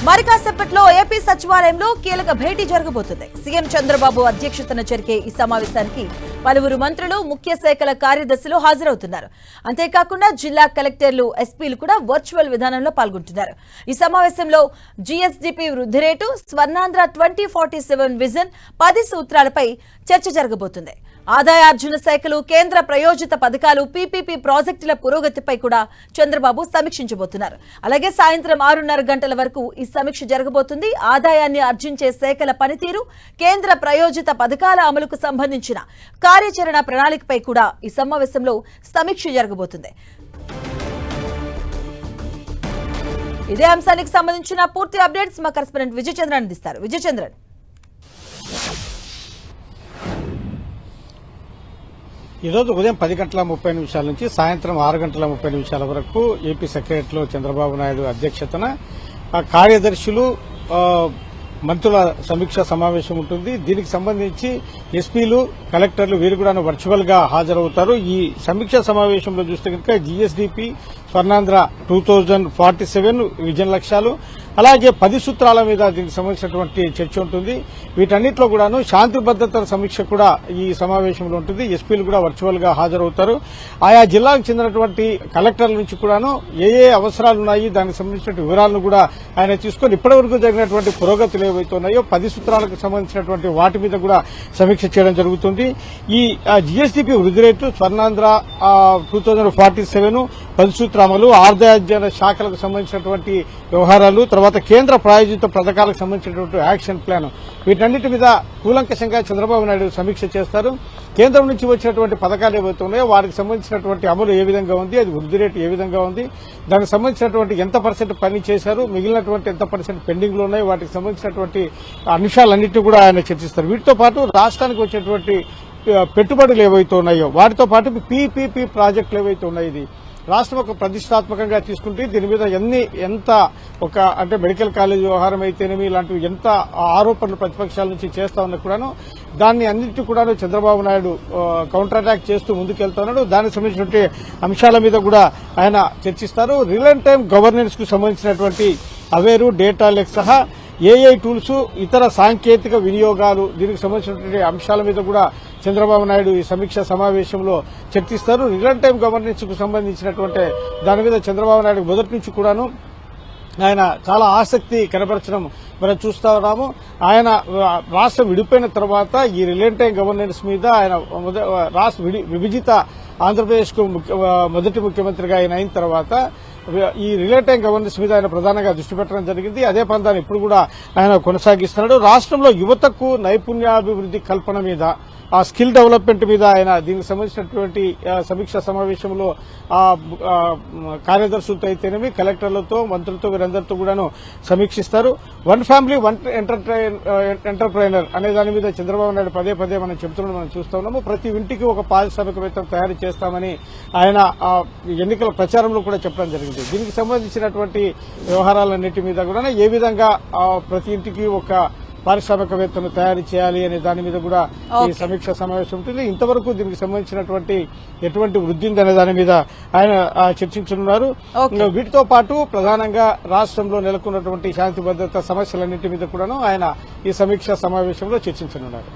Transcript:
మరి కాసేపట్లో ఏపీ సచివాలయంలో కీలక భేటీ జరగబోతుంది. సీఎం చంద్రబాబు అధ్యక్షతన జరిగే ఈ సమావేశానికి పలువురు మంత్రులు, ముఖ్య శాఖల కార్యదర్శులు హాజరవుతున్నారు. అంతేకాకుండా జిల్లా కలెక్టర్లు, ఎస్పీలు కూడా వర్చువల్ విధానంలో పాల్గొంటున్నారు. ఈ సమావేశంలో జీఎస్డీపీ వృద్ధి రేటు, స్వర్ణాంధ్ర 2047 విజన్ 10 సూత్రాలపై చర్చ జరగబోతుంది. ఆదాయార్జున శాఖలు, కేంద్ర ప్రయోజిత పథకాలు, పీపీపీ ప్రాజెక్టుల పురోగతిపై కూడా చంద్రబాబు సమీక్షించబోతున్నారు. అలాగే సాయంత్రం 6:30 గంటల వరకు ఈ సమీక్ష జరగబోతుంది. ఆదాయాన్ని ఆర్జించే శాఖల పనితీరు, కేంద్ర ప్రయోజిత పథకాల అమలుకు సంబంధించిన కార్యాచరణ ప్రణాళికపై కూడా ఈ సమావేశంలో సమీక్ష జరగబోతుంది. ఇదే అంశానికి సంబంధించిన పూర్తి అప్డేట్స్ మా కరెస్పాండెంట్ విజయచంద్రన్ అందిస్తారు. విజయచంద్రన్, ఈరోజు ఉదయం 10:30 నుంచి సాయంత్రం 6:30 వరకు ఏపీ సెక్రటరీలో చంద్రబాబు నాయుడు అధ్యక్షతన కార్యదర్శులు, మంత్రుల సమీక్ష సమావేశం ఉంటుంది. దీనికి సంబంధించి ఎస్పీలు, కలెక్టర్లు వీరు కూడా వర్చువల్ గా హాజరవుతారు. ఈ సమీక్ష సమావేశంలో చూస్తే కనుక జీఎస్డీపీ, స్వర్ణాంధ్ర 2047 విజన్ లక్ష్యాలు, అలాగే 10 సూత్రాల మీద దీనికి సంబంధించినటువంటి చర్చ ఉంటుంది. వీటన్నిటిలో కూడాను శాంతి భద్రతల సమీక్ష కూడా ఈ సమావేశంలో ఉంటుంది. ఎస్పీలు కూడా వర్చువల్ గా హాజరవుతారు. ఆయా జిల్లాకు చెందినటువంటి కలెక్టర్ల నుంచి కూడాను ఏ అవసరాలు ఉన్నాయి, దానికి సంబంధించిన వివరాలను కూడా ఆయన తీసుకుని ఇప్పటివరకు జరిగినటువంటి పురోగతులు ఏవైతున్నాయో 10 సూత్రాలకు సంబంధించినటువంటి వాటి మీద కూడా సమీక్ష చేయడం జరుగుతుంది. ఈ జీఎస్డీపీ వృద్ధి రేటు, స్వర్ణాంధ్ర 2047 10 సూత్రాలు, ఆదాయార్జన శాఖలకు సంబంధించినటువంటి వ్యవహారాలు, తర్వాత కేంద్ర ప్రాయోజిత పథకాలకు సంబంధించినటువంటి యాక్షన్ ప్లాన్, వీటన్నిటి మీద కూలంకషంగా చంద్రబాబు నాయుడు సమీక్ష చేస్తారు. కేంద్రం నుంచి వచ్చినటువంటి పథకాలు ఏవైతే ఉన్నాయో వాటికి సంబంధించినటువంటి అమలు ఏ విధంగా ఉంది, అది వృద్ధి రేటు ఏ విధంగా ఉంది, దానికి సంబంధించినటువంటి ఎంత % పని చేశారు, మిగిలినటువంటి ఎంత % పెండింగ్ లో ఉన్నాయో వాటికి సంబంధించినటువంటి అంశాలన్నింటినీ కూడా ఆయన చర్చిస్తారు. వీటితో పాటు రాష్ట్రానికి వచ్చేటువంటి పెట్టుబడులు ఏవైతే ఉన్నాయో వాటితో పాటు పీపీపీ ప్రాజెక్టులు ఏవైతే ఉన్నాయి, ఇది రాష్ట్రం ఒక ప్రతిష్టాత్మకంగా తీసుకుంటే దీని మీద ఎంత అంటే మెడికల్ కాలేజ్ వ్యవహారం అయితేనేమి ఇలాంటివి ఎంత ఆరోపణలు ప్రతిపక్షాల నుంచి చేస్తా ఉన్నా కూడాను దాన్ని అన్నింటి కూడా చంద్రబాబు నాయుడు కౌంటర్ అటాక్ చేస్తూ ముందుకెళ్తున్నాడు. దానికి సంబంధించినటువంటి అంశాల మీద కూడా ఆయన చర్చిస్తారు. రియల్ టైం గవర్నెన్స్ కు సంబంధించినటువంటి అవేరు, డేటా లేక్ సహా ఏఐ టూల్స్, ఇతర సాంకేతిక వినియోగాలు, దీనికి సంబంధించినటువంటి అంశాల మీద కూడా చంద్రబాబు నాయుడు ఈ సమీక్ష సమావేశంలో చర్చిస్తారు. రియల్ టైం గవర్నెన్స్ కు సంబంధించినటువంటి దాని మీద చంద్రబాబు నాయుడు మొదటి నుంచి కూడాను ఆయన చాలా ఆసక్తి కనబరచడం మనం చూస్తా ఉన్నాము. ఆయన రాష్ట్రం విడిపోయిన తర్వాత ఈ రియల్ టైం గవర్నెన్స్ మీద ఆయన రాష్ట్ర విభజిత ఆంధ్రప్రదేశ్ కు మొదటి ముఖ్యమంత్రిగా ఆయన అయిన తర్వాత ఈ రియల్ టైం గవర్నెన్స్ మీద ఆయన ప్రధానంగా దృష్టి పెట్టడం జరిగింది. అదే పందాన్ని ఇప్పుడు కూడా ఆయన కొనసాగిస్తున్నాడు. రాష్ట్రంలో యువతకు నైపుణ్యాభివృద్ది కల్పన మీద, ఆ స్కిల్ డెవలప్మెంట్ మీద ఆయన దీనికి సంబంధించినటువంటి సమీక్ష సమావేశంలో కార్యదర్శులతో అయితేనేమి, కలెక్టర్లతో, మంత్రులతో వీరందరితో కూడాను సమీక్షిస్తారు. వన్ ఫ్యామిలీ వన్ ఎంటర్ప్రైనర్ అనే దాని మీద చంద్రబాబు నాయుడు పదే మనం చెబుతున్నాం, మనం చూస్తా ఉన్నాము. ప్రతి ఇంటికి ఒక పారిశ్రామికవేత్తను తయారు చేస్తామని ఆయన ఎన్నికల ప్రచారంలో కూడా చెప్పడం జరిగింది. దీనికి సంబంధించినటువంటి వ్యవహారాలన్నింటి మీద కూడా ఏ విధంగా ప్రతి ఇంటికి ఒక పారిశ్రామికవేత్తను తయారు చేయాలి అనే దాని మీద కూడా ఈ సమీక్ష సమావేశం ఉంటుంది. ఇంతవరకు దీనికి సంబంధించినటువంటి ఎటువంటి వృద్ధి అనే దాని మీద ఆయన చర్చించనున్నారు. వీటితో పాటు ప్రధానంగా రాష్ట్రంలో నెలకొన్నటువంటి శాంతి భద్రత సమస్యలన్నింటి మీద కూడాను ఆయన ఈ సమీక్ష సమావేశంలో చర్చించనున్నారు.